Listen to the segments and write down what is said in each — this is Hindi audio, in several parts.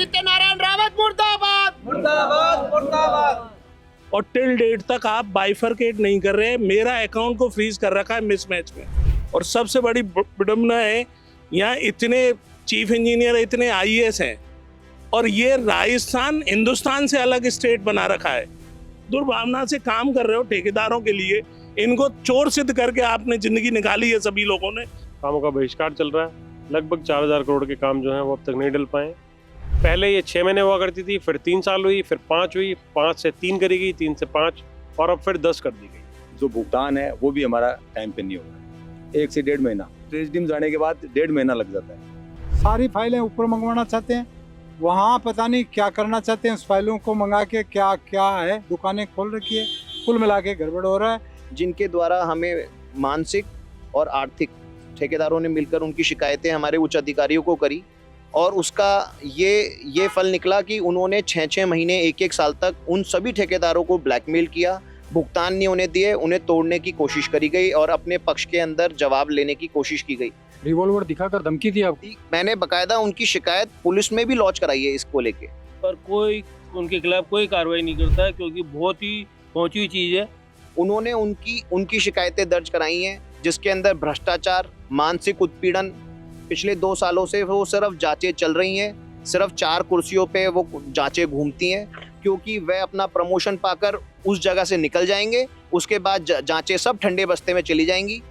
आदित्य नारायण रावत मुर्दाबाद मुर्दाबाद मुर्दाबाद। और टिल डेट तक आप बाइफरकेट नहीं कर रहे। मेरा अकाउंट को फ्रीज कर रखा है मिसमैच में। और सबसे बड़ी विडंबना है, यहाँ इतने चीफ इंजीनियर, इतने आईएएस हैं और ये राजस्थान हिंदुस्तान से अलग स्टेट बना रखा है। दुर्भावना से काम कर रहे हो ठेकेदारों के लिए। इनको चोर सिद्ध करके आपने जिंदगी निकाली है सभी लोगों ने। कामों का बहिष्कार चल रहा है। लगभग 4000 करोड़ के काम जो हैं वो अब तक नहीं डल पाए। पहले ये 6 महीने हुआ करती थी, फिर 3 साल हुई, फिर 5 हुई, 5 से 3 करी गई, 3 से 5 और अब फिर 10 कर दी गई। जो भुगतान है वो भी हमारा टाइम पे नहीं हो रहा है। 1 से 1.5 महीना, ट्रेजरी जाने के बाद 1.5 महीना लग जाता है। सारी फाइलें ऊपर मंगवाना चाहते हैं, वहाँ पता नहीं क्या करना चाहते हैं। उस फाइलों को मंगा के क्या क्या है, दुकानें खोल रखी है, कुल मिला के गड़बड़ हो रहा है। जिनके द्वारा हमें मानसिक और आर्थिक ठेकेदारों ने मिलकर उनकी शिकायतें हमारे उच्च अधिकारियों को करी और उसका ये फल निकला कि उन्होंने 6-6 महीने 1-1 साल तक उन सभी ठेकेदारों को ब्लैकमेल किया, भुगतान नहीं होने दिए, उन्हें तोड़ने की कोशिश करी गई और अपने पक्ष के अंदर जवाब लेने की कोशिश की गई। रिवॉल्वर दिखाकर धमकी दी आपको? मैंने बकायदा उनकी शिकायत पुलिस में भी लॉन्च कराई है इसको लेके, पर कोई उनके खिलाफ कोई कार्रवाई नहीं करता है क्योंकि बहुत ही पहुंची हुई चीज़ है। उन्होंने उनकी शिकायतें दर्ज कराई हैं जिसके अंदर भ्रष्टाचार, मानसिक उत्पीड़न, पिछले 2 सालों से वो सिर्फ जांचें चल रही हैं। सिर्फ 4 कुर्सियों पे वो जांचें घूमती हैं क्योंकि वह अपना प्रमोशन पाकर उस जगह से निकल जाएंगे, उसके बाद जांचें सब ठंडे बस्ते में चली जाएंगी।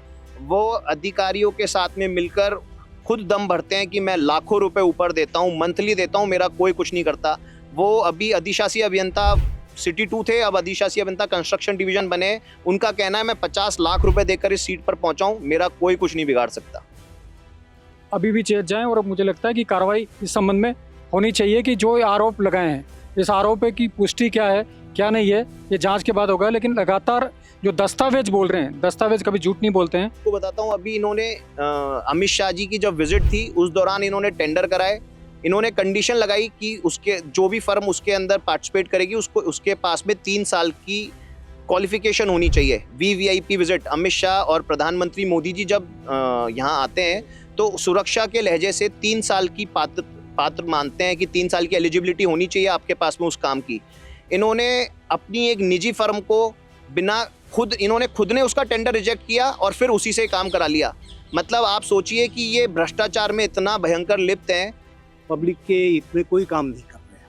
वो अधिकारियों के साथ में मिलकर खुद दम भरते हैं कि मैं लाखों रुपए ऊपर देता हूँ, मंथली देता हूँ, मेरा कोई कुछ नहीं करता। वो अभी अधिशासी अभियंता सिटी 2 थे, अब अधिशासी अभियंता कंस्ट्रक्शन डिवीजन बने। उनका कहना है मैं 50 लाख रुपए देकर इस सीट पर पहुंचा हूं, मेरा कोई कुछ नहीं बिगाड़ सकता। अभी भी चेत जाएं और अब मुझे लगता है कि कार्रवाई इस संबंध में होनी चाहिए कि जो आरोप लगाए हैं, इस आरोप की पुष्टि क्या है क्या नहीं है ये जांच के बाद होगा। लेकिन लगातार जो दस्तावेज बोल रहे हैं, दस्तावेज कभी झूठ नहीं बोलते हैं। आपको बताता हूँ, अभी इन्होंने अमित शाह जी की जब विजिट थी उस दौरान इन्होंने टेंडर कराए। इन्होंने कंडीशन लगाई कि उसके जो भी फर्म उसके अंदर पार्टिसिपेट करेगी उसके पास में 3 साल की क्वालिफिकेशन होनी चाहिए। VVIP विजिट, अमित शाह और प्रधानमंत्री मोदी जी जब यहाँ आते हैं तो सुरक्षा के लहजे से 3 साल की पात्र मानते हैं कि 3 साल की एलिजिबिलिटी होनी चाहिए आपके पास में उस काम की। इन्होंने अपनी एक निजी फर्म को इन्होंने खुद ने उसका टेंडर रिजेक्ट किया और फिर उसी से काम करा लिया। मतलब आप सोचिए कि ये भ्रष्टाचार में इतना भयंकर लिप्त हैं। पब्लिक के हित में कोई काम नहीं कर रहे हैं,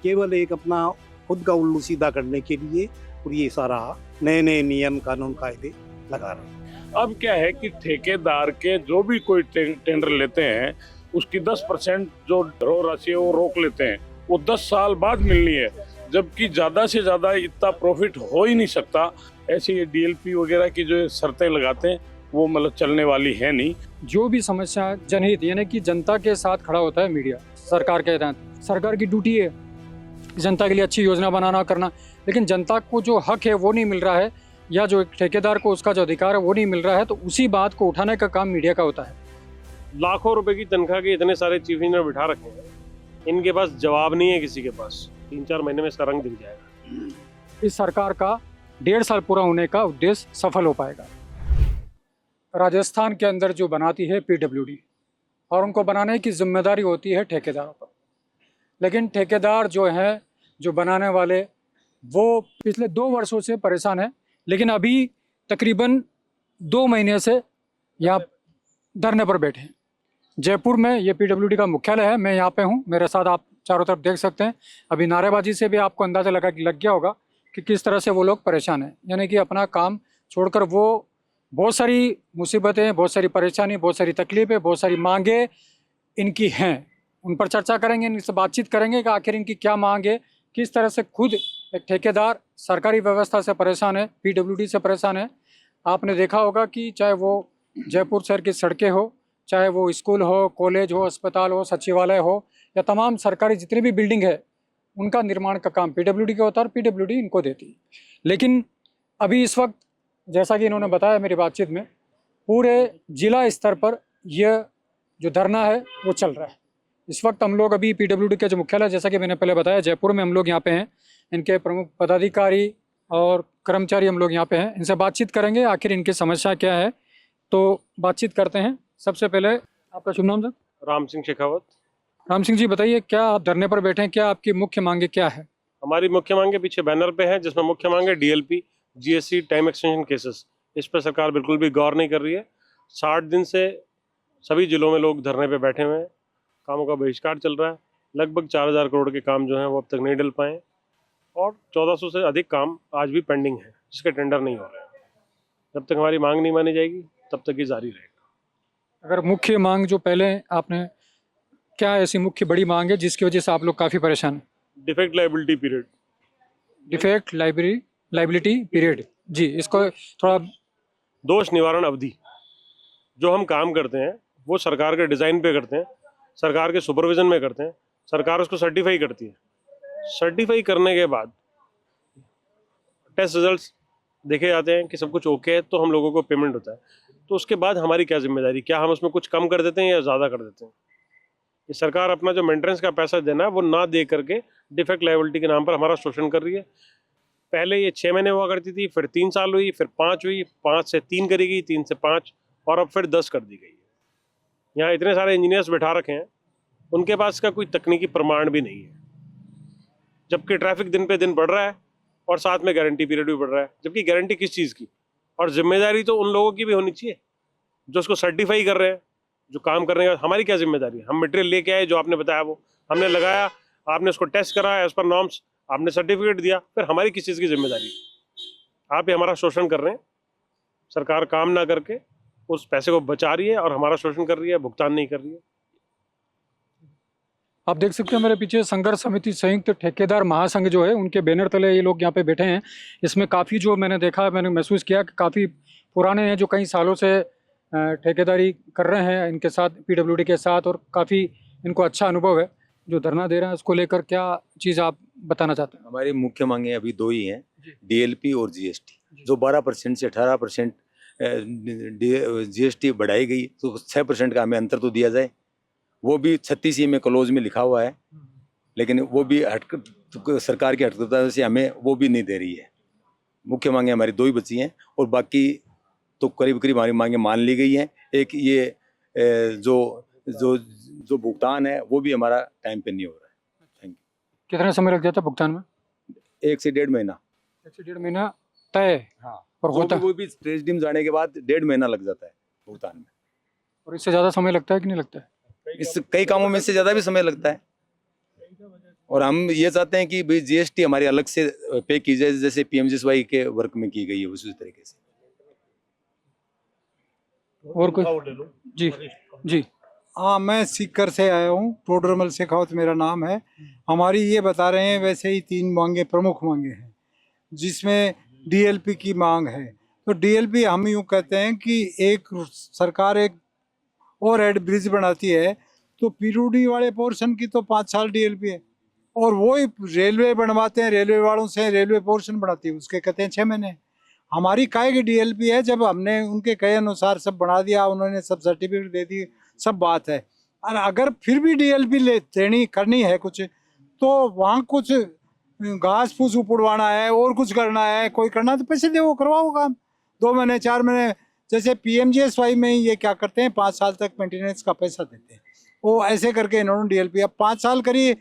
केवल एक अपना खुद का उल्लू सीधा करने के लिए और ये सारा नए नए नियम कानून कायदे लगा रहे हैं। अब क्या है कि ठेकेदार के जो भी कोई टेंडर लेते हैं उसकी 10% जो धरो राशि है वो रोक लेते हैं, वो 10 साल बाद मिलनी है, जबकि ज़्यादा से ज़्यादा इतना प्रॉफिट हो ही नहीं सकता। ऐसे ये DLP वगैरह की जो शर्तें लगाते हैं वो मतलब चलने वाली है नहीं। जो भी समस्या जनहित यानी कि जनता के साथ खड़ा होता है मीडिया, सरकार के तहत सरकार की ड्यूटी है जनता के लिए अच्छी योजना बनाना करना, लेकिन जनता को जो हक है वो नहीं मिल रहा है या जो एक ठेकेदार को उसका जो अधिकार है वो नहीं मिल रहा है, तो उसी बात को उठाने का काम मीडिया का होता है। लाखों रुपए की तनख्वाह के इतने सारे चीफ इंजीनियर बिठा रखे हैं, इनके पास जवाब नहीं है किसी के पास। 3-4 महीने में इसका रंग दिख जाएगा। इस सरकार का 1.5 साल पूरा होने का उद्देश्य सफल हो पाएगा। राजस्थान के अंदर जो बनाती है PWD और उनको बनाने की जिम्मेदारी होती है ठेकेदारों पर, लेकिन ठेकेदार जो हैं, जो बनाने वाले, वो पिछले 2 वर्षों से परेशान हैं। लेकिन अभी तकरीबन 2 महीने से यहाँ धरने पर बैठे हैं। जयपुर में ये PWD का मुख्यालय है, मैं यहाँ पे हूँ, मेरे साथ आप चारों तरफ देख सकते हैं। अभी नारेबाजी से भी आपको अंदाज़ा लग गया होगा कि किस तरह से वो लोग परेशान हैं, यानी कि अपना काम छोड़कर वो बहुत सारी मुसीबतें, बहुत सारी परेशानी, बहुत सारी तकलीफ़ें, बहुत सारी मांगे इनकी हैं, उन पर चर्चा करेंगे, इनसे बातचीत करेंगे कि आखिर इनकी क्या मांग है, किस तरह से खुद एक ठेकेदार सरकारी व्यवस्था से परेशान है, PWD से परेशान है। आपने देखा होगा कि चाहे वो जयपुर शहर की सड़कें हो, चाहे वो स्कूल हो, कॉलेज हो, अस्पताल हो, सचिवालय हो या तमाम सरकारी जितनी भी बिल्डिंग है, उनका निर्माण का काम PWD का होता है और PWD इनको देती है। लेकिन अभी इस वक्त जैसा कि इन्होंने बताया मेरी बातचीत में, पूरे जिला स्तर पर यह जो धरना है वो चल रहा है। इस वक्त हम लोग अभी PWD के जो मुख्यालय, जैसा कि मैंने पहले बताया, जयपुर में हम लोग यहाँ पे हैं। इनके प्रमुख पदाधिकारी और कर्मचारी हम लोग यहाँ पे हैं, इनसे बातचीत करेंगे आखिर इनकी समस्या क्या है। तो बातचीत करते हैं। सबसे पहले आपका शुभ नाम सर? राम सिंह शेखावत। राम सिंह जी बताइए, क्या आप धरने पर बैठे हैं, क्या आपकी मुख्य मांगे क्या है? हमारी मुख्य मांगे पीछे बैनर पे है, जिसमें मुख्य मांग है DLP, GST, time extension cases. इस पर सरकार बिल्कुल भी गौर नहीं कर रही है। 60 दिन से सभी जिलों में लोग धरने पे बैठे हुए हैं, कामों का बहिष्कार चल रहा है। लगभग 4000 करोड़ के काम जो हैं वो अब तक नहीं डल पाए और 1400 से अधिक काम आज भी पेंडिंग है, जिसके टेंडर नहीं हो रहे हैं। जब तक हमारी मांग नहीं मानी जाएगी तब तक ये जारी रहेगा। अगर मुख्य मांग जो पहले आपने, क्या ऐसी मुख्य बड़ी मांग है जिसकी वजह से आप लोग काफ़ी परेशान हैं? Defect liability period, defect liability period, जी इसको थोड़ा। दोष निवारण अवधि। जो हम काम करते हैं वो सरकार के डिज़ाइन पे करते हैं, सरकार के सुपरविजन में करते हैं, सरकार उसको सर्टिफाई करती है। सर्टिफाई करने के बाद टेस्ट रिजल्ट्स देखे जाते हैं कि सब कुछ ओके है, तो हम लोगों को पेमेंट होता है। तो उसके बाद हमारी क्या जिम्मेदारी, क्या हम उसमें कुछ कम कर देते हैं या ज़्यादा कर देते हैं? ये सरकार अपना जो मेंटेनेंस का पैसा देना है वो ना दे करके डिफेक्ट लायबिलिटी के नाम पर हमारा शोषण कर रही है। पहले ये 6 महीने हुआ करती थी, फिर 3 साल हुई, फिर 5 हुई, 5 से 3 करेगी, 3 से 5 और अब फिर 10 कर दी गई है। यहाँ इतने सारे इंजीनियर्स बैठा रखे हैं, उनके पास का कोई तकनीकी प्रमाण भी नहीं है, जबकि ट्रैफिक दिन पे दिन बढ़ रहा है और साथ में गारंटी पीरियड भी बढ़ रहा है। जबकि गारंटी किस चीज़ की? और जिम्मेदारी तो उन लोगों की भी होनी चाहिए जो उसको सर्टिफाई कर रहे हैं, जो काम करने का। हमारी क्या जिम्मेदारी है? हम मटेरियल लेके आए, जो आपने बताया वो हमने लगाया, आपने उसको टेस्ट करा एज पर नॉर्म्स, आपने सर्टिफिकेट दिया, फिर हमारी किस चीज़ की जिम्मेदारी? आप ही हमारा शोषण कर रहे हैं। सरकार काम ना करके उस पैसे को बचा रही है और हमारा शोषण कर रही है, भुगतान नहीं कर रही है। आप देख सकते हैं मेरे पीछे संघर्ष समिति संयुक्त ठेकेदार महासंघ जो है, उनके बैनर तले ये लोग यहाँ पे बैठे हैं। इसमें काफ़ी जो मैंने देखा, मैंने महसूस किया कि काफ़ी पुराने हैं, जो कई सालों से ठेकेदारी कर रहे हैं इनके साथ, पीडब्ल्यूडी के साथ, और काफ़ी इनको अच्छा अनुभव है। जो धरना दे रहे हैं उसको लेकर क्या चीज़ आप बताना चाहते हैं? हमारी मुख्य मांगे अभी 2 ही हैं, डीएलपी और जीएसटी। जो 12% से 18% जीएसटी बढ़ाई गई, तो 6% का हमें अंतर तो दिया जाए। वो भी 36E में क्लोज में लिखा हुआ है, लेकिन वो भी सरकार की हटकर्ता से हमें वो भी नहीं दे रही है। मुख्य मांगे हमारी 2 ही बची हैं और बाकी तो करीब करीब हमारी मांगे मान ली गई हैं। एक ये जो भुगतान है वो भी हमारा टाइम पे नहीं हो रहा है। Thank you. कितना समय लग जाता है भुगतान में? 1 से 1.5 महीना। 1 से 1.5 महीना तय? हाँ, और होता वो भी ट्रेजडी में जाने के बाद 1.5 महीना लग जाता है भुगतान में। और इससे ज़्यादा समय लगता है कि नहीं लगता है? इस कई कामों में से ज़्यादा भी समय लगता है। और हम ये चाहते हैं कि भाई जीएसटी हमारी अलग से पे की जाए, जैसे पीएमजीएसवाई के वर्क में की गई है उसी तरीके से। और कुछ? जी जी। हाँ, मैं सीकर से आया हूँ, टोडरमल शेखावत मेरा नाम है। हमारी ये बता रहे हैं, वैसे ही 3 मांगे प्रमुख मांगे हैं, जिसमें डीएलपी की मांग है। तो डीएलपी हम यूँ कहते हैं कि एक सरकार एक ओवरहेड ब्रिज बनाती है, तो पीडब्ल्यूडी वाले पोर्शन की तो 5 साल डीएलपी है, और वो ही रेलवे बनवाते हैं, रेलवे वालों से रेलवे पोर्शन बनाती है, उसके कहते हैं 6 महीने। हमारी काय की डीएलपी है, जब हमने उनके कहे अनुसार सब बना दिया, उन्होंने सब सर्टिफिकेट दे दी, सब बात है। और अगर फिर भी डीएलपी देनी करनी है कुछ, तो वहाँ कुछ घास फूस उपड़वाना है और कुछ करना है, कोई करना तो पैसे दे, वो करवाओ काम। 2 महीने 4 महीने, जैसे पीएमजीएसवाई में ये क्या करते हैं, 5 साल तक मेंटेनेंस का पैसा देते हैं। वो ऐसे करके इन्होंने डीएलपी अब 5 साल करी।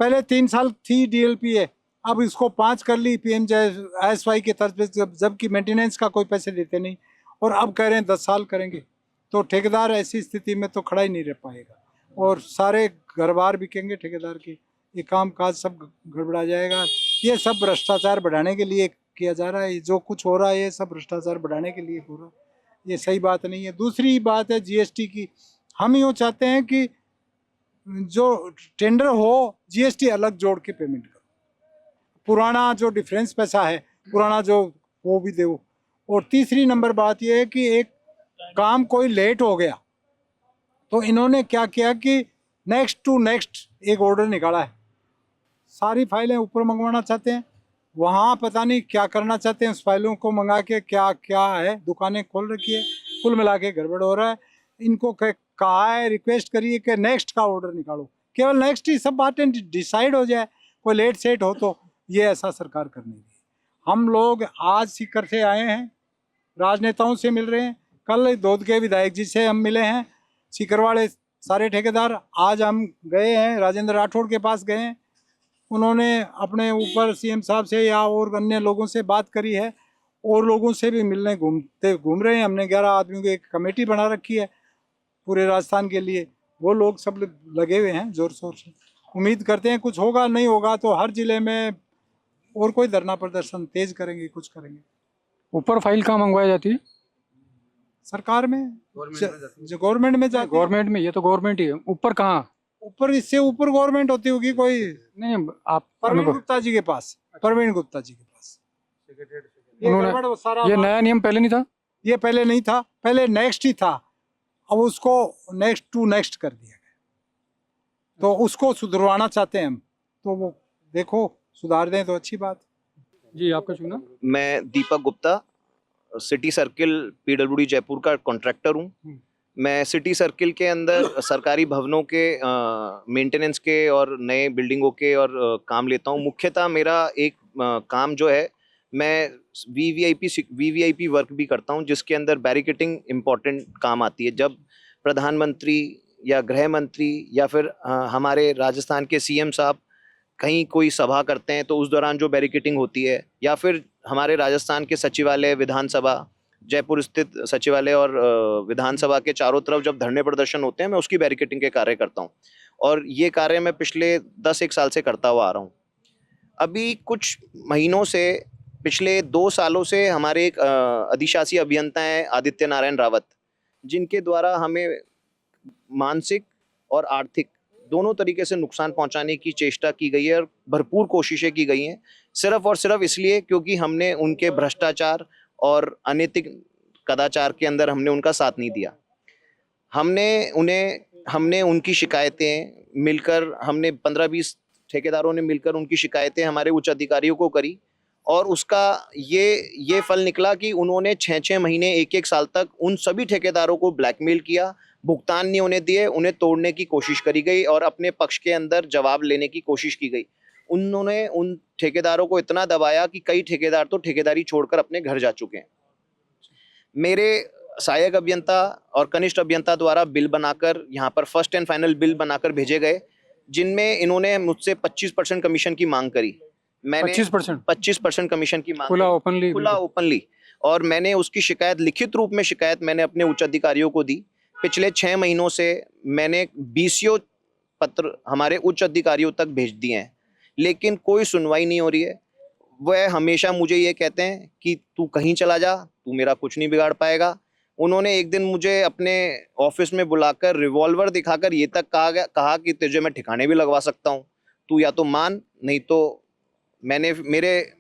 पहले 3 साल थी डीएलपी है, अब इसको 5 कर ली पीएमजीएसवाई के तर्ज पे, जबकि मेंटेनेंस का कोई पैसे देते नहीं, और अब कह रहे हैं 10 साल करेंगे। तो ठेकेदार ऐसी स्थिति में तो खड़ा ही नहीं रह पाएगा, और सारे घर बार बिकेंगे ठेकेदार के, ये काम काज सब गड़बड़ा जाएगा। ये सब भ्रष्टाचार बढ़ाने के लिए किया जा रहा है, जो कुछ हो रहा है ये सब भ्रष्टाचार बढ़ाने के लिए हो रहा है, ये सही बात नहीं है। दूसरी बात है जीएसटी की। हम यूँ चाहते हैं कि जो टेंडर हो, जीएसटी अलग जोड़ के पेमेंट करो, पुराना जो डिफरेंस पैसा है पुराना जो, वो भी दो। और तीसरी नंबर बात ये है कि एक काम कोई लेट हो गया, तो इन्होंने क्या किया कि नेक्स्ट टू नेक्स्ट एक ऑर्डर निकाला है। सारी फाइलें ऊपर मंगवाना चाहते हैं, वहाँ पता नहीं क्या करना चाहते हैं, उस फाइलों को मंगा के क्या क्या है, दुकानें खोल रखी है, कुल मिला के गड़बड़ हो रहा है। इनको कहा है, रिक्वेस्ट करिए कि नेक्स्ट का ऑर्डर निकालो, केवल नेक्स्ट ही सब बातें डिसाइड हो जाए, कोई लेट सेट हो तो ये ऐसा सरकार करने दी। हम लोग आज सीकर से आए हैं, राजनेताओं से मिल रहे हैं, कल दौद के विधायक जी से हम मिले हैं, सीकर वाले सारे ठेकेदार। आज हम गए हैं, राजेंद्र राठौड़ के पास गए हैं, उन्होंने अपने ऊपर सीएम साहब से या और अन्य लोगों से बात करी है, और लोगों से भी मिलने घूम रहे हैं। हमने 11 आदमियों की एक कमेटी बना रखी है पूरे राजस्थान के लिए, वो लोग सब लगे हुए हैं जोर शोर से। उम्मीद करते हैं कुछ होगा, नहीं होगा तो हर जिले में और कोई धरना प्रदर्शन तेज करेंगे, कुछ करेंगे। ऊपर फाइल कहाँ मंगवाई जाती है? सरकार में, जो गवर्नमेंट में जाती है। गवर्नमेंट में, ये तो गवर्नमेंट ही है। ऊपर कहाँ? ऊपर, इससे ऊपर गवर्नमेंट होती होगी कोई। नहीं, आप प्रवीण गुप्ता जी के पास, प्रवीण गुप्ता जी के पास। ये उन्होंने- गड़बड़ सारा, ये नया नियम पहले नहीं था? ये पहले नहीं था, पहले नेक्स्ट ही था, अब उसको नेक्स्ट टू नेक्स्ट कर दिया गया, तो उसको सुधरवाना चाहते हैं हम। तो वो देखो सुधार दें तो अच्छी बात। जी, आपका शुभ नाम? मैं Deepak Gupta, city circle PWD Jaipur का कॉन्ट्रैक्टर हूँ। मैं सिटी सर्किल के अंदर सरकारी भवनों के मेंटेनेंस के और नए बिल्डिंगों के और काम लेता हूँ। मुख्यतः मेरा एक काम जो है, मैं वीवीआईपी वर्क भी करता हूँ, जिसके अंदर बैरिकेटिंग इम्पोर्टेंट काम आती है। जब प्रधानमंत्री या गृह मंत्री या फिर हमारे राजस्थान के सीएम साहब कहीं कोई सभा करते हैं, तो उस दौरान जो बैरिकेटिंग होती है, या फिर हमारे राजस्थान के सचिवालय, विधानसभा, जयपुर स्थित सचिवालय और विधानसभा के चारों तरफ जब धरने प्रदर्शन होते हैं, मैं उसकी बैरिकेटिंग के कार्य करता हूँ। और ये कार्य मैं पिछले 10-1 साल से करता हुआ आ रहा हूँ। अभी कुछ महीनों से, पिछले 2 सालों से हमारे एक अधिशासी अभियंता हैं आदित्य नारायण रावत, जिनके द्वारा हमें मानसिक और आर्थिक दोनों तरीके से नुकसान पहुंचाने की चेष्टा की गई है और भरपूर कोशिशें की गई हैं, सिर्फ और सिर्फ इसलिए क्योंकि हमने उनके भ्रष्टाचार और अनैतिक कदाचार के अंदर हमने उनका साथ नहीं दिया। हमने उनकी शिकायतें मिलकर, हमने 15-20 ठेकेदारों ने मिलकर उनकी शिकायतें हमारे उच्च अधिकारियों को करी, और उसका ये फल निकला कि उन्होंने 6-6 महीने, 1-1 साल तक उन सभी ठेकेदारों को ब्लैकमेल किया, भुगतान नहीं होने दिए, उन्हें तोड़ने की कोशिश करी गई और अपने पक्ष के अंदर जवाब लेने की कोशिश की गई। उन्होंने उन ठेकेदारों को इतना दबाया कि कई ठेकेदार तो ठेकेदारी छोड़कर अपने घर जा चुके हैं। मेरे सहायक अभियंता और कनिष्ठ अभियंता द्वारा बिल बनाकर, यहाँ पर फर्स्ट एंड फाइनल बिल बनाकर भेजे गए, जिनमें इन्होंने मुझसे 25% कमीशन की मांग करी। मैंने 25% कमीशन की मांग, खुला ओपनली, और मैंने उसकी शिकायत, लिखित रूप में शिकायत मैंने अपने उच्च अधिकारियों को दी। पिछले 6 महीनों से मैंने BCO पत्र हमारे उच्च अधिकारियों तक भेज दिए हैं, लेकिन कोई सुनवाई नहीं हो रही है। वह हमेशा मुझे ये कहते हैं कि तू कहीं चला जा, तू मेरा कुछ नहीं बिगाड़ पाएगा। उन्होंने एक दिन मुझे अपने ऑफिस में बुलाकर रिवॉल्वर दिखाकर ये तक कहा कि तुझे मैं ठिकाने भी लगवा सकता हूँ, तू या तो मान, नहीं तो मैंने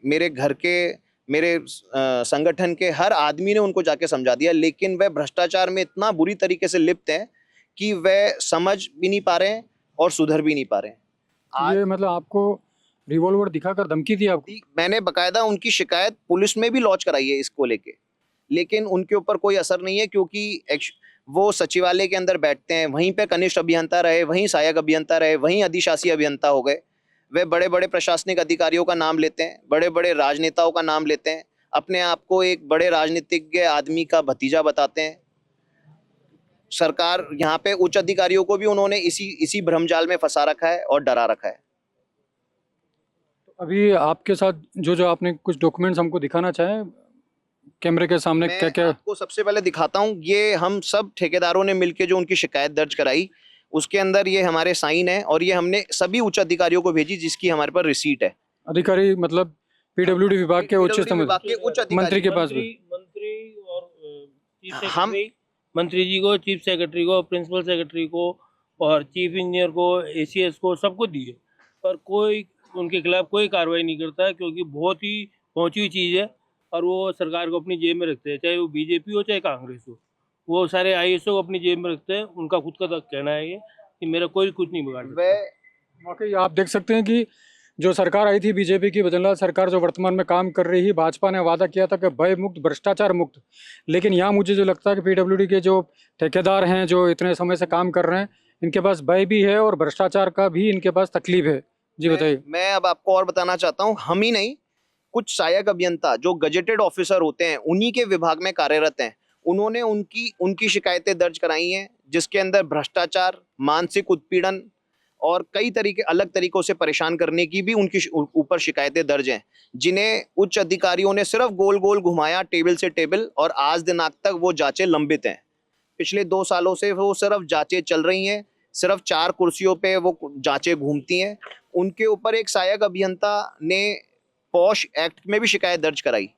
मेरे घर के, मेरे संगठन के हर आदमी ने उनको जाके समझा दिया, लेकिन वह भ्रष्टाचार में इतना बुरी तरीके से लिप्त हैं कि वह समझ भी नहीं पा रहे हैं और सुधर भी नहीं पा रहे हैं। ये मतलब आपको रिवॉल्वर दिखाकर धमकी दी आपको? मैंने बकायदा उनकी शिकायत पुलिस में भी लॉन्च कराई है इसको लेके, लेकिन उनके ऊपर कोई असर नहीं है, क्योंकि वो सचिवालय के अंदर बैठते हैं, वहीं पे कनिष्ठ अभियंता रहे, वहीं सहायक अभियंता रहे, वहीं अधिशासी अभियंता हो गए। वे बड़े बड़े प्रशासनिक अधिकारियों का नाम लेते हैं, बड़े बड़े राजनेताओं का नाम लेते हैं, अपने आप को एक बड़े राजनीतिज्ञ आदमी का भतीजा बताते हैं। सरकार, यहाँ पे उच्च अधिकारियों को भी उन्होंने इसी भ्रमजाल में फंसा रखा है और डरा रखा है। अभी आपके साथ जो आपने कुछ डॉक्यूमेंट्स हमको दिखाना चाहे कैमरे के सामने, क्या क्या? आपको सबसे पहले दिखाता हूँ। ये हम सब ठेकेदारों ने मिलकर जो उनकी शिकायत दर्ज कराई, उसके अंदर ये हमारे साइन है, और ये हमने सभी उच्च अधिकारियों को भेजी, जिसकी हमारे पर रिसीट है। अधिकारी मतलब पीडब्ल्यूडी विभाग के उच्च मंत्री के पास भी? मंत्री और चीफ सेक्रेटरी, मंत्री जी को, चीफ सेक्रेटरी को, प्रिंसिपल सेक्रेटरी को और चीफ इंजीनियर को, ACS को, सबको दिए, पर कोई उनके खिलाफ कोई कार्रवाई नहीं करता है, क्योंकि बहुत ही पहुंची हुई चीज़ है और वो सरकार को अपनी जेब में रखते हैं, चाहे वो BJP हो चाहे कांग्रेस हो। वो सारे IAS को अपनी जेब में रखते हैं, उनका खुद का तक कहना है ये कि मेरा कोई कुछ नहीं बिगाड़ सकता। वाकई आप देख सकते हैं कि जो सरकार आई थी बीजेपी की, बजरंग लाल सरकार जो वर्तमान में काम कर रही है, भाजपा ने वादा किया था कि भय मुक्त, भ्रष्टाचार मुक्त, लेकिन यहाँ मुझे जो लगता है कि पीडब्ल्यूडी के जो ठेकेदार हैं, जो इतने समय से काम कर रहे हैं, इनके पास भय भी है और भ्रष्टाचार का भी इनके पास तकलीफ है। जी बताइए। मैं अब आपको और बताना चाहता हूँ, हम ही नहीं, कुछ सहायक अभियंता जो गजेटेड ऑफिसर होते हैं, उन्हीं के विभाग में कार्यरत हैं, उन्होंने उनकी शिकायतें दर्ज कराई हैं, जिसके अंदर भ्रष्टाचार, मानसिक उत्पीड़न और कई तरीके अलग तरीकों से परेशान करने की भी उनकी ऊपर शिकायतें दर्ज हैं, जिन्हें उच्च अधिकारियों ने सिर्फ गोल गोल घुमाया टेबल से टेबल, और आज दिनांक तक वो जांचें लंबित हैं। पिछले 2 सालों से वो सिर्फ जांचें चल रही हैं, सिर्फ 4 कुर्सियों पे वो जांचें घूमती हैं। उनके ऊपर एक सहायक अभियंता ने पॉश एक्ट में भी शिकायत दर्ज कराई।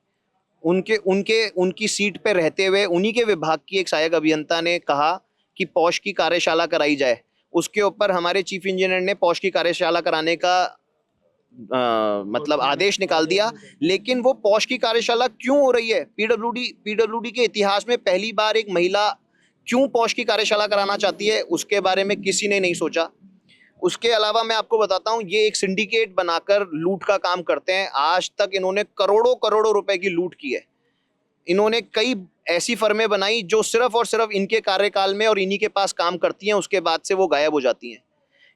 उनकी सीट पे रहते हुए उन्हीं के विभाग की एक सहायक अभियंता ने कहा कि पॉश की कार्यशाला कराई जाए। उसके ऊपर हमारे चीफ इंजीनियर ने पॉश की कार्यशाला कराने का मतलब आदेश निकाल दिया, लेकिन वो पॉश की कार्यशाला क्यों हो रही है? पीडब्ल्यूडी के इतिहास में पहली बार एक महिला क्यों पॉश की कार्यशाला कराना चाहती है, उसके बारे में किसी ने नहीं सोचा। उसके अलावा मैं आपको बताता हूँ, ये एक सिंडिकेट बनाकर लूट का काम करते हैं। आज तक इन्होंने करोड़ों करोड़ों रुपए की लूट की है। इन्होंने कई ऐसी फर्में बनाई जो सिर्फ और सिर्फ इनके कार्यकाल में और इन्हीं के पास काम करती हैं, उसके बाद से वो गायब हो जाती हैं।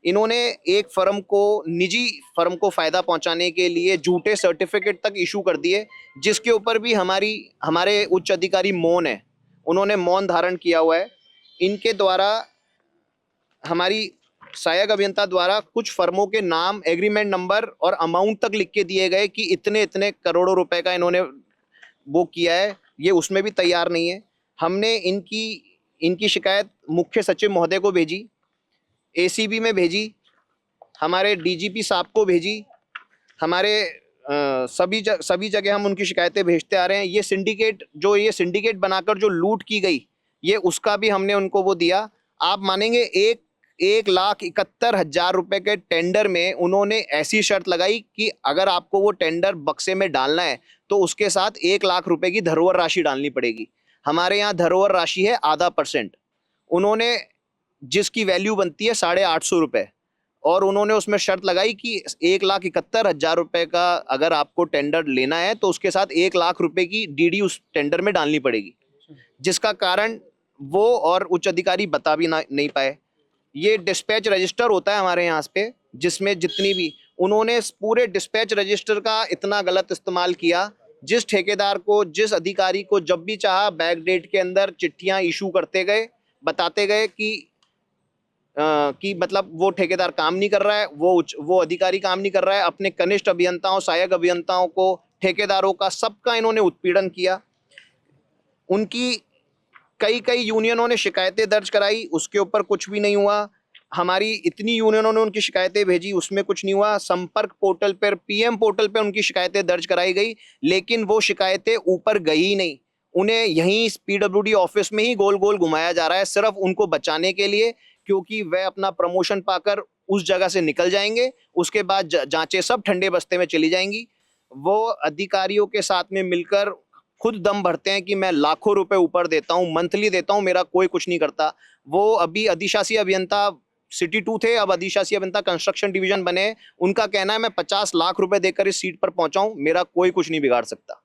इन्होंने एक फर्म को, निजी फर्म को फायदा पहुंचाने के लिए झूठे सर्टिफिकेट तक इशू कर दिए, जिसके ऊपर भी हमारे उच्च अधिकारी मौन है। उन्होंने मौन धारण किया हुआ है। इनके द्वारा, हमारी सहायक अभियंता द्वारा कुछ फर्मों के नाम, एग्रीमेंट नंबर और अमाउंट तक लिख के दिए गए कि इतने इतने करोड़ों रुपए का इन्होंने वो किया है, ये उसमें भी तैयार नहीं है। हमने इनकी शिकायत मुख्य सचिव महोदय को भेजी, एसीबी में भेजी, हमारे डीजीपी साहब को भेजी, हमारे सभी जगह हम उनकी शिकायतें भेजते आ रहे हैं। ये सिंडिकेट बनाकर जो लूट की गई, ये उसका भी हमने उनको वो दिया। आप मानेंगे 1,71,000 रुपए के टेंडर में उन्होंने ऐसी शर्त लगाई कि अगर आपको वो टेंडर बक्से में डालना है तो उसके साथ 1 लाख रुपए की धरोहर राशि डालनी पड़ेगी। हमारे यहाँ धरोहर राशि है 0.5%। उन्होंने, जिसकी वैल्यू बनती है 850 रुपए, और उन्होंने उसमें शर्त लगाई कि 1,71,000 रुपए का अगर आपको टेंडर लेना है तो उसके साथ 1 लाख रुपए की डीडी उस टेंडर में डालनी पड़ेगी, जिसका कारण वो और उच्च अधिकारी बता भी नहीं पाए। ये डिस्पैच रजिस्टर होता है हमारे यहाँ पे, जिसमें जितनी भी, उन्होंने पूरे डिस्पैच रजिस्टर का इतना गलत इस्तेमाल किया। जिस ठेकेदार को, जिस अधिकारी को जब भी चाहा बैक डेट के अंदर चिट्ठियां इशू करते गए, बताते गए कि मतलब वो ठेकेदार काम नहीं कर रहा है, वो अधिकारी काम नहीं कर रहा है। अपने कनिष्ठ अभियंताओं, सहायक अभियंताओं को, ठेकेदारों का, सबका इन्होंने उत्पीड़न किया। उनकी कई यूनियनों ने शिकायतें दर्ज कराई, उसके ऊपर कुछ भी नहीं हुआ। हमारी इतनी यूनियनों ने उनकी शिकायतें भेजी, उसमें कुछ नहीं हुआ। संपर्क पोर्टल पर, पीएम पोर्टल पर उनकी शिकायतें दर्ज कराई गई, लेकिन वो शिकायतें ऊपर गई ही नहीं। उन्हें यहीं पीडब्ल्यूडी ऑफिस में ही गोल गोल घुमाया जा रहा है, सिर्फ उनको बचाने के लिए, क्योंकि वह अपना प्रमोशन पाकर उस जगह से निकल जाएंगे। उसके बाद जांचें सब ठंडे बस्ते में चली जाएंगी। वो अधिकारियों के साथ में मिलकर खुद दम भरते हैं कि मैं लाखों रुपए ऊपर देता हूं, मंथली देता हूं, मेरा कोई कुछ नहीं करता। वो अभी अधिशासी अभियंता सिटी 2 थे, अब अधिशासी अभियंता कंस्ट्रक्शन डिवीजन बने। उनका कहना है मैं 50 लाख रुपए देकर इस सीट पर पहुंचा हूं, मेरा कोई कुछ नहीं बिगाड़ सकता।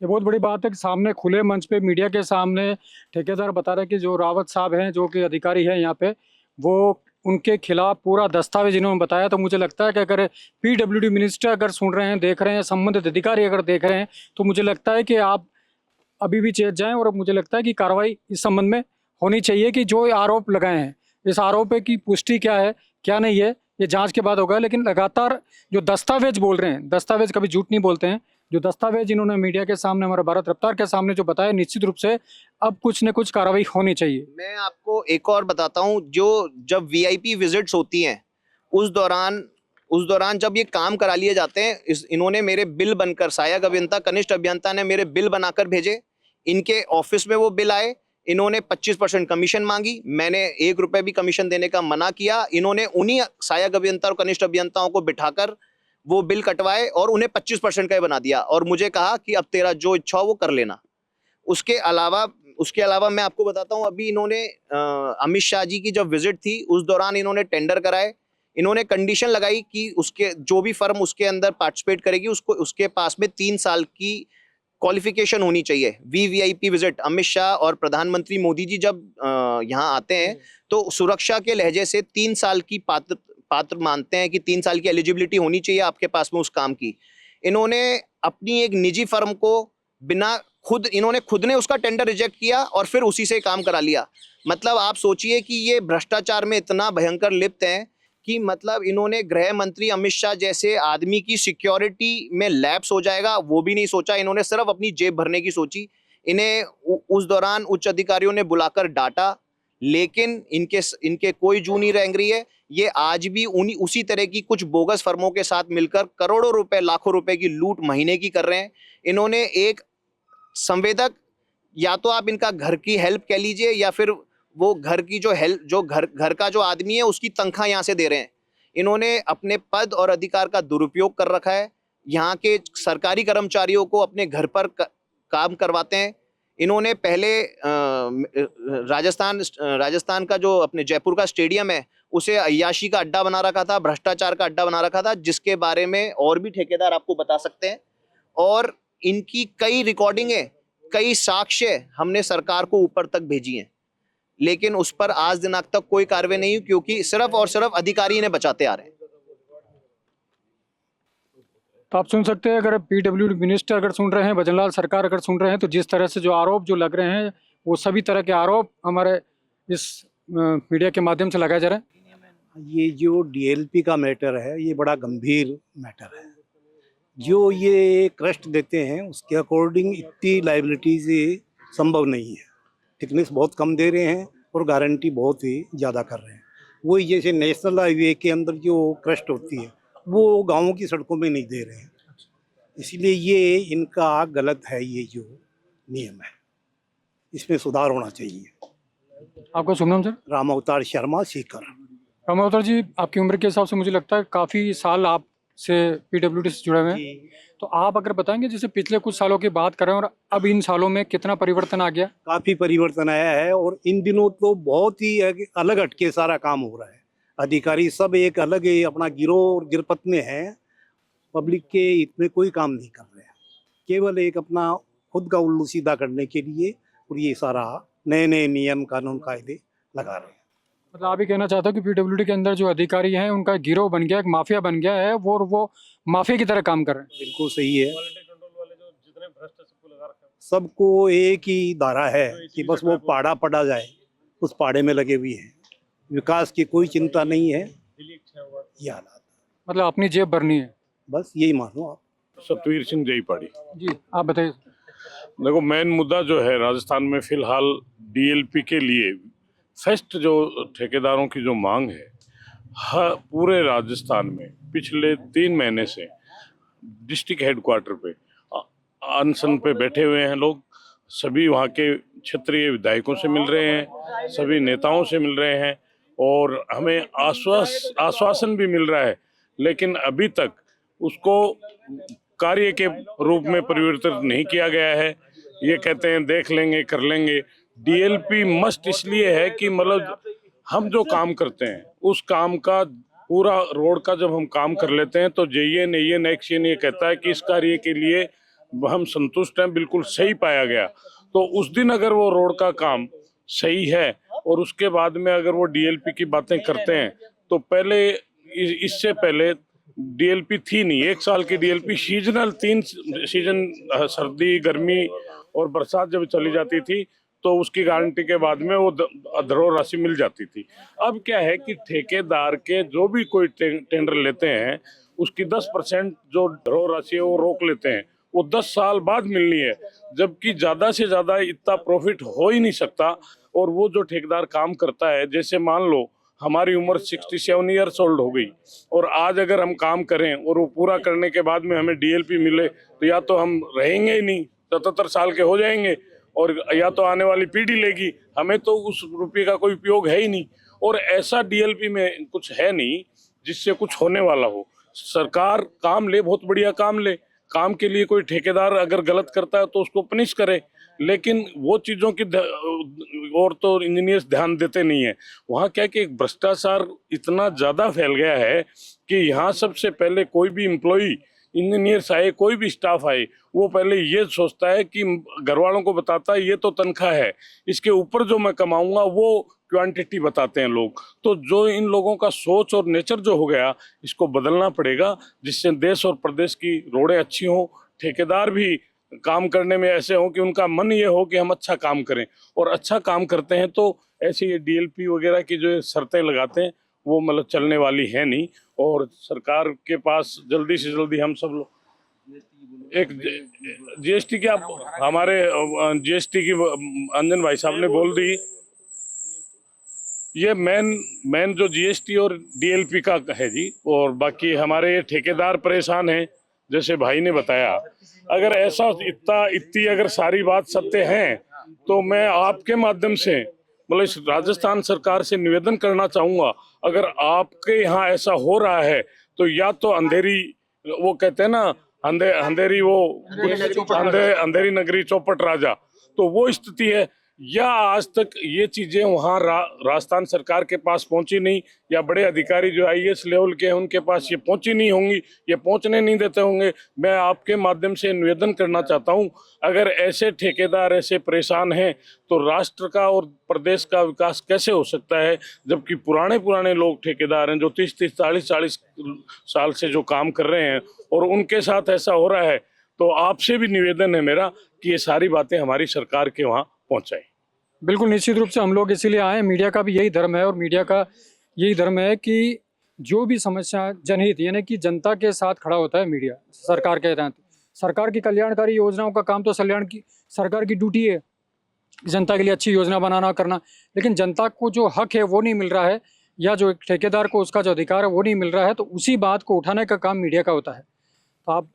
ये बहुत बड़ी बात है कि सामने खुले मंच पे मीडिया के सामने ठेकेदार बता रहे कि जो रावत साहब हैं, जो कि अधिकारी हैं यहाँ पे, वो उनके खिलाफ पूरा दस्तावेज इन्होंने बताया। तो मुझे लगता है कि अगर पीडब्ल्यूडी मिनिस्टर अगर सुन रहे हैं, देख रहे हैं, संबंधित अधिकारी अगर देख रहे हैं, तो मुझे लगता है कि आप अभी भी चेत जाएं। और मुझे लगता है कि कार्रवाई इस संबंध में होनी चाहिए कि जो आरोप लगाए हैं, इस आरोप की पुष्टि क्या है, क्या नहीं है, ये जांच के बाद होगा। लेकिन लगातार जो दस्तावेज बोल रहे हैं, दस्तावेज कभी झूठ नहीं बोलते हैं, जो दस्तावेज इन्होंने मीडिया के सामने, हमारे भारत रफ्तार के सामने जो बताया, निश्चित रूप से अब कुछ न कुछ कार्रवाई होनी चाहिए। मैं आपको एक और बताता हूं, जब वीआईपी विजिट्स होती हैं, उस दौरान जब ये काम करा लिए जाते हैं, इन्होंने मेरे बिल बनकर, सहायक अभियंता, कनिष्ठ अभियंता ने मेरे बिल बनाकर भेजे। इनके ऑफिस में वो बिल आए, इन्होंने 25% कमीशन मांगी, मैंने 1 रुपए भी कमीशन देने का मना किया। इन्होंने उन्हीं सहायक अभियंता और कनिष्ठ अभियंताओं को बिठाकर वो बिल कटवाए और उन्हें 25% का ही बना दिया, और मुझे कहा कि अब तेरा जो इच्छा हो वो कर लेना। उसके अलावा मैं आपको बताता हूँ, अभी इन्होंने अमित शाह जी की जब विजिट थी, उस दौरान इन्होंने टेंडर कराए। इन्होंने कंडीशन लगाई कि उसके जो भी फर्म उसके अंदर पार्टिसिपेट करेगी, उसके पास में 3 साल की क्वालिफिकेशन होनी चाहिए। वीवीआईपी विजिट, अमित शाह और प्रधानमंत्री मोदी जी जब यहाँ आते हैं तो सुरक्षा के लहजे से 3 साल की पात्र मानते हैं कि 3 साल की एलिजिबिलिटी होनी चाहिए आपके पास में उस काम की। इन्होंने अपनी एक निजी फर्म को बिना इन्होंने खुद ने उसका टेंडर रिजेक्ट किया और फिर उसी से काम करा लिया। मतलब आप सोचिए कि ये भ्रष्टाचार में इतना भयंकर लिप्त हैं कि मतलब इन्होंने गृह मंत्री अमित शाह जैसे आदमी की सिक्योरिटी में लैप्स हो जाएगा वो भी नहीं सोचा, इन्होंने सिर्फ अपनी जेब भरने की सोची। इन्हें उस दौरान उच्च अधिकारियों ने बुलाकर डांटा, लेकिन इनके कोई जू नहीं रेंग रही है। ये आज भी उसी तरह की कुछ बोगस फर्मों के साथ मिलकर करोड़ों रुपए लाखों रुपए की लूट महीने की कर रहे हैं। इन्होंने एक संवेदक, या तो आप इनका घर की हेल्प कह लीजिए या फिर वो घर की जो हेल्प, जो घर का जो आदमी है उसकी तनख्वाह यहाँ से दे रहे हैं। इन्होंने अपने पद और अधिकार का दुरुपयोग कर रखा है। यहाँ के सरकारी कर्मचारियों को अपने घर पर काम करवाते हैं। इन्होंने पहले राजस्थान का जो अपने जयपुर का स्टेडियम है उसे अय्याशी का अड्डा बना रखा था, भ्रष्टाचार का अड्डा बना रखा था, जिसके बारे में और भी ठेकेदार आपको बता सकते हैं। और इनकी कई रिकॉर्डिंगें, कई साक्ष्य हमने सरकार को ऊपर तक भेजी हैं, लेकिन उस पर आज दिनांक तक कोई कार्रवाई नहीं हुई, क्योंकि सिर्फ और सिर्फ अधिकारी इन्हें बचाते आ रहे हैं। तो आप सुन सकते हैं, अगर पीडब्ल्यूडी मिनिस्टर अगर सुन रहे हैं, भजनलाल सरकार अगर सुन रहे हैं, तो जिस तरह से जो आरोप जो लग रहे हैं वो सभी तरह के आरोप हमारे इस मीडिया के माध्यम से लगाए जा रहे हैं। ये जो डीएलपी का मैटर है ये बड़ा गंभीर मैटर है। जो ये क्रस्ट देते हैं उसके अकॉर्डिंग इतनी लाइबिलिटीज संभव नहीं है। थिकनेस बहुत कम दे रहे हैं और गारंटी बहुत ही ज़्यादा कर रहे हैं। वही जैसे नेशनल हाईवे के अंदर जो क्रस्ट होती है वो गाँवों की सड़कों में नहीं दे रहे हैं, इसलिए ये इनका गलत है। ये जो नियम है इसमें सुधार होना चाहिए। आपका शुभ नाम सर? राम अवतार शर्मा, सीकर। राम अवतार जी, आपकी उम्र के हिसाब से मुझे लगता है काफ़ी साल आप से पीडब्ल्यूडी से जुड़े हुए हैं, तो आप अगर बताएंगे जैसे पिछले कुछ सालों की बात करें और अब इन सालों में कितना परिवर्तन आ गया? काफ़ी परिवर्तन आया है और इन दिनों तो बहुत ही अलग हटके सारा काम हो रहा है। अधिकारी सब एक अलग ही अपना गिरोह और गिरपत में है, पब्लिक के हित में कोई काम नहीं कर रहे हैं, केवल एक अपना खुद का उल्लू सीधा करने के लिए और ये सारा नए नए नियम कानून कायदे लगा रहे हैं। मतलब आप ही कहना चाहते हो कि पीडब्ल्यूडी के अंदर जो अधिकारी हैं उनका गिरोह बन गया, एक माफिया बन गया है, वो माफिया की तरह काम कर रहे हैं। बिल्कुल सही है। सबको एक ही धारा है कि बस वो पाड़ा पड़ा जाए, उस पाड़े में लगे हुए हैं, विकास की कोई चिंता नहीं है। ये हालात मतलब अपनी जेब भरनी है, बस यही मानो आप। सतवीर सिंह जयपाड़ी जी, आप बताइए। देखो, मेन मुद्दा जो है राजस्थान में फिलहाल डीएलपी के लिए फर्स्ट जो ठेकेदारों की जो मांग है, हर पूरे राजस्थान में पिछले 3 महीने से डिस्ट्रिक्ट हेडक्वार्टर पे अनशन पे बैठे हुए हैं लोग। सभी वहाँ के क्षेत्रीय विधायकों से मिल रहे हैं, सभी नेताओं से मिल रहे हैं और हमें आश्वासन भी मिल रहा है, लेकिन अभी तक उसको कार्य के रूप में परिवर्तित नहीं किया गया है। ये कहते हैं देख लेंगे, कर लेंगे। डीएलपी मस्ट इसलिए है कि मतलब हम जो काम करते हैं उस काम का पूरा रोड का जब हम काम कर लेते हैं तो JN एक्शन ये कहता है कि इस कार्य के लिए हम संतुष्ट हैं, बिल्कुल सही पाया गया। तो उस दिन अगर वो रोड का काम सही है और उसके बाद में अगर वो डीएलपी की बातें करते हैं, तो पहले इससे पहले डीएलपी थी नहीं। 1 साल की डीएलपी सीजनल 3 सीजन सर्दी, गर्मी और बरसात जब चली जाती थी तो उसकी गारंटी के बाद में वो धरोहर राशि मिल जाती थी। अब क्या है कि ठेकेदार के जो भी कोई टेंडर लेते हैं उसकी 10% जो धरोहर राशि है वो रोक लेते हैं, वो 10 साल बाद मिलनी है, जबकि ज़्यादा से ज़्यादा इतना प्रॉफिट हो ही नहीं सकता। और वो जो ठेकेदार काम करता है, जैसे मान लो हमारी उम्र 67 ईयर्स ओल्ड हो गई और आज अगर हम काम करें और वो पूरा करने के बाद में हमें डीएलपी मिले तो या तो हम रहेंगे ही नहीं, 77 साल के हो जाएंगे, और या तो आने वाली पीढ़ी लेगी, हमें तो उस रुपये का कोई उपयोग है ही नहीं। और ऐसा डीएलपी में कुछ है नहीं जिससे कुछ होने वाला हो। सरकार काम ले, बहुत बढ़िया काम ले, काम के लिए कोई ठेकेदार अगर गलत करता है तो उसको पनिश करे, लेकिन वो चीज़ों की और तो इंजीनियर्स ध्यान देते नहीं है। वहाँ क्या कि भ्रष्टाचार इतना ज़्यादा फैल गया है कि यहाँ सबसे पहले कोई भी एम्प्लॉई, इंजीनियर्स आए, कोई भी स्टाफ आए, वो पहले ये सोचता है कि घर वालों को बताता है ये तो तनख्वाह है, इसके ऊपर जो मैं कमाऊंगा वो क्वांटिटी बताते हैं लोग। तो जो इन लोगों का सोच और नेचर जो हो गया, इसको बदलना पड़ेगा, जिससे देश और प्रदेश की रोडें अच्छी हों, ठेकेदार भी काम करने में ऐसे हो कि उनका मन ये हो कि हम अच्छा काम करें, और अच्छा काम करते हैं तो ऐसे ये डीएलपी वगैरह की जो शर्तें लगाते हैं वो मतलब चलने वाली है नहीं। और सरकार के पास जल्दी से जल्दी हम सब लोग एक जीएसटी की, आप हमारे जीएसटी की अंजन भाई साहब ने बोल दी, ये मेन जो जीएसटी और डीएलपी का है जी। और बाकी हमारे ये ठेकेदार परेशान हैं, जैसे भाई ने बताया। अगर ऐसा इतनी अगर सारी बात सत्य है तो मैं आपके माध्यम से मतलब इस राजस्थान सरकार से निवेदन करना चाहूंगा, अगर आपके यहाँ ऐसा हो रहा है तो या तो अंधेरी, वो कहते हैं ना अंधेरी वो अंधेरी नगरी चौपट राजा, तो वो स्थिति है, या आज तक ये चीजें वहाँ राजस्थान सरकार के पास पहुंची नहीं, या बड़े अधिकारी जो आईएएस लेवल के हैं उनके पास ये पहुंची नहीं होंगी, ये पहुंचने नहीं देते होंगे। मैं आपके माध्यम से निवेदन करना चाहता हूं, अगर ऐसे ठेकेदार ऐसे परेशान हैं तो राष्ट्र का और प्रदेश का विकास कैसे हो सकता है, जबकि पुराने लोग ठेकेदार हैं जो 30-30, 40-40 साल से जो काम कर रहे हैं और उनके साथ ऐसा हो रहा है। तो आपसे भी निवेदन है मेरा कि ये सारी बातें हमारी सरकार के वहाँ पहुंचाएं। बिल्कुल, निश्चित रूप से हम लोग इसीलिए आए हैं। मीडिया का भी यही धर्म है और मीडिया का यही धर्म है कि जो भी समस्या जनहित यानी कि जनता के साथ खड़ा होता है मीडिया सरकार के तहत। सरकार की कल्याणकारी योजनाओं का काम तो सरकार की ड्यूटी है, जनता के लिए अच्छी योजना बनाना करना, लेकिन जनता को जो हक है वो नहीं मिल रहा है, या जो एक ठेकेदार को उसका जो अधिकार है वो नहीं मिल रहा है, तो उसी बात को उठाने का काम मीडिया का होता है। तो आप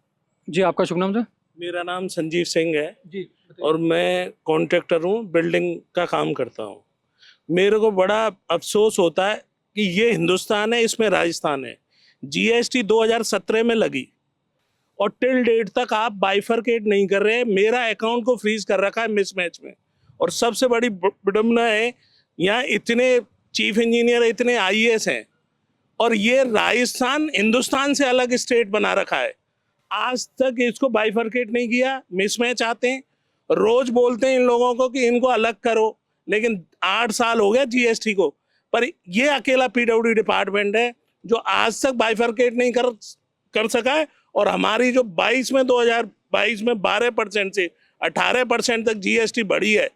जी, आपका शुभ नाम सर? मेरा नाम संजीव सिंह है जी, और मैं कॉन्ट्रैक्टर हूँ, बिल्डिंग का काम करता हूँ। मेरे को बड़ा अफसोस होता है कि ये हिंदुस्तान है, इसमें राजस्थान है। जीएसटी 2017 में लगी और टिल डेट तक आप बाइफरकेट नहीं कर रहे। मेरा अकाउंट को फ्रीज कर रखा है मिसमैच में। और सबसे बड़ी विडम्बना है, यहाँ इतने चीफ इंजीनियर, इतने आईएएस हैं और ये राजस्थान हिंदुस्तान से अलग स्टेट बना रखा है। आज तक इसको बाइफरकेट नहीं किया। मिसमैच आते हैं, रोज बोलते हैं इन लोगों को कि इनको अलग करो, लेकिन 8 साल हो गया जीएसटी को, पर ये अकेला पीडब्ल्यूडी डिपार्टमेंट है जो आज तक बाइफरकेट नहीं कर सका है। और हमारी जो 2022 में 12% से 18% तक जीएसटी बढ़ी है,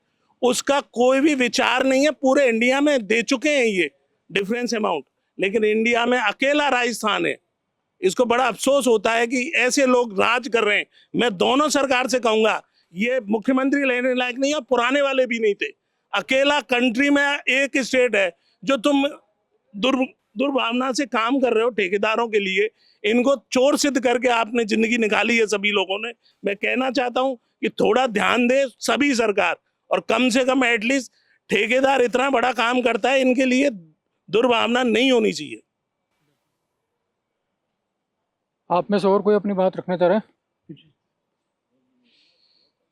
उसका कोई भी विचार नहीं है। पूरे इंडिया में दे चुके हैं ये डिफरेंस अमाउंट, लेकिन इंडिया में अकेला राजस्थान है। इसको बड़ा अफसोस होता है कि ऐसे लोग राज कर रहे हैं। मैं दोनों सरकार से कहूंगा, ये मुख्यमंत्री लेने लायक नहीं है, पुराने वाले भी नहीं थे। अकेला कंट्री में एक स्टेट है जो तुम दुर्भावना से काम कर रहे हो ठेकेदारों के लिए। इनको चोर सिद्ध करके आपने जिंदगी निकाली है सभी लोगों ने। मैं कहना चाहता हूं कि थोड़ा ध्यान दे सभी सरकार, और कम से कम एटलीस्ट ठेकेदार इतना बड़ा काम करता है, इनके लिए दुर्भावना नहीं होनी चाहिए। आप में से और कोई अपनी बात रखना चाह रहे हैं?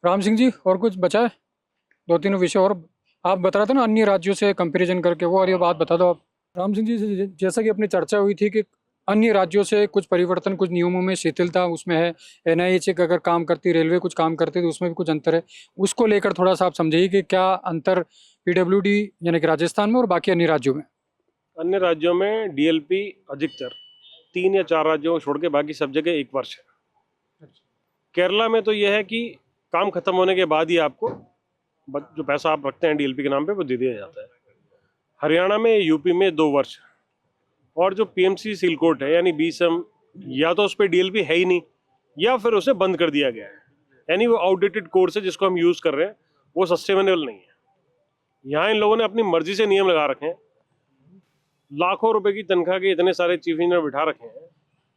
राम सिंह जी, और कुछ बचा है? 2-3 विषय और आप बता रहे थे ना, अन्य राज्यों से कंपैरिजन करके, वो वाली बात बता दो आप। राम सिंह जी, जैसा कि अपनी चर्चा हुई थी कि अन्य राज्यों से कुछ परिवर्तन, कुछ नियमों में शिथिलता उसमें है। एनआईएच अगर काम करती, रेलवे कुछ काम करती, तो उसमें भी कुछ अंतर है। उसको लेकर थोड़ा सा आप समझाइए कि क्या अंतर पीडब्ल्यूडी यानी कि राजस्थान में और बाकी अन्य राज्यों में? अन्य राज्यों में डीएलपी अधिकतर 3 या 4 राज्यों को छोड़ के बाकी सब जगह 1 वर्ष है। केरला में तो यह है कि काम खत्म होने के बाद ही आपको जो पैसा आप रखते हैं डीएलपी के नाम पे वो दे दिया जाता है। हरियाणा में, यूपी में 2 वर्ष, और जो पीएमसी सीलकोट है यानी बीसम, या तो उस पर डीएलपी है ही नहीं या फिर उसे बंद कर दिया गया है, यानी वो आउटडेटेड कोर्स है जिसको हम यूज़ कर रहे हैं, वो सस्टेनेबल नहीं है। यहाँ इन लोगों ने अपनी मर्जी से नियम लगा रखे हैं। लाखों रुपए की तनख्वाह के इतने सारे चीफ इंजीनियर बिठा रखे हैं,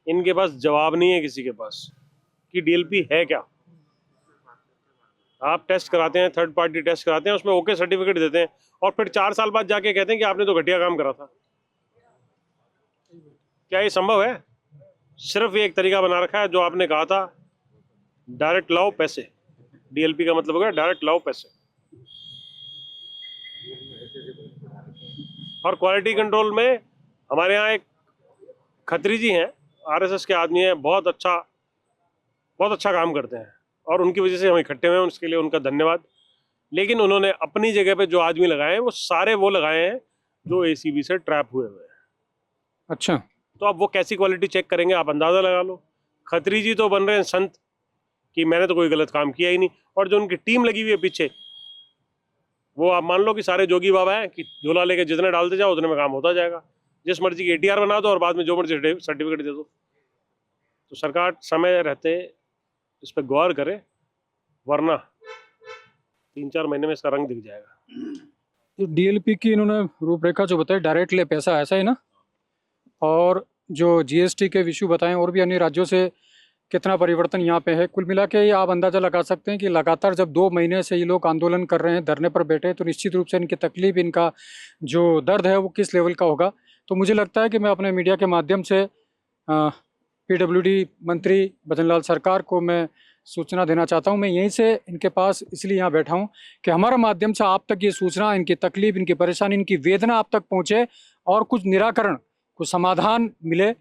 इनके पास जवाब नहीं है किसी के पास कि डीएलपी है क्या। आप टेस्ट कराते हैं, थर्ड पार्टी टेस्ट कराते हैं, उसमें ओके सर्टिफिकेट देते हैं, और फिर 4 साल बाद जाके कहते हैं कि आपने तो घटिया काम करा था। क्या ये संभव है? सिर्फ ये एक तरीका बना रखा है जो आपने कहा था, डायरेक्ट लाओ पैसे। डीएलपी का मतलब होगा डायरेक्ट लाओ पैसे। और क्वालिटी कंट्रोल में हमारे यहाँ एक खत्री जी हैं, आरएसएस के आदमी हैं, बहुत अच्छा काम करते हैं, और उनकी वजह से हम इकट्ठे हुए हैं, उसके लिए उनका धन्यवाद। लेकिन उन्होंने अपनी जगह पे जो आदमी लगाए हैं वो सारे वो लगाए हैं जो एसीबी से ट्रैप हुए हैं। अच्छा, तो अब वो कैसी क्वालिटी चेक करेंगे, आप अंदाजा लगा लो। खत्री जी तो बन रहे हैं संत कि मैंने तो कोई गलत काम किया ही नहीं। और जो उनकी टीम लगी हुई है पीछे, वो आप मान लो कि सारे जोगी बाबा हैं कि झोला लेके जितने डालते जाओ उतने में काम होता जाएगा। जिस मर्जी की ATR बना दो और बाद में जो मर्जी सर्टिफिकेट दे दो। तो सरकार समय रहते इस पर गौर करे, वरना 3-4 महीने में इसका रंग दिख जाएगा। DLP की इन्होंने रूपरेखा जो बताई, डायरेक्ट ले पैसा, ऐसा ही ना? और जो GST के इशू बताएं और भी अन्य राज्यों से कितना परिवर्तन यहाँ पे है, कुल मिला के ये आप अंदाज़ा लगा सकते हैं कि लगातार जब 2 महीने से ये लोग आंदोलन कर रहे हैं, धरने पर बैठे हैं, तो निश्चित रूप से इनकी तकलीफ, इनका जो दर्द है वो किस लेवल का होगा। तो मुझे लगता है कि मैं अपने मीडिया के माध्यम से PWD मंत्री भजनलाल सरकार को मैं सूचना देना चाहता हूं। मैं यहीं से इनके पास इसलिए यहाँ बैठा हूं कि हमारा माध्यम से आप तक ये सूचना, इनकी तकलीफ, इनकी परेशानी, इनकी वेदना आप तक पहुँचे और कुछ निराकरण, कुछ समाधान मिले,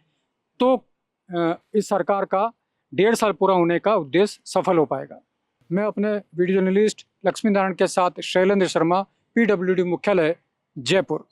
तो इस सरकार का 1.5 साल पूरा होने का उद्देश्य सफल हो पाएगा। मैं अपने वीडियो जर्नलिस्ट लक्ष्मी नारायण के साथ शैलेंद्र शर्मा, PWD मुख्यालय, जयपुर।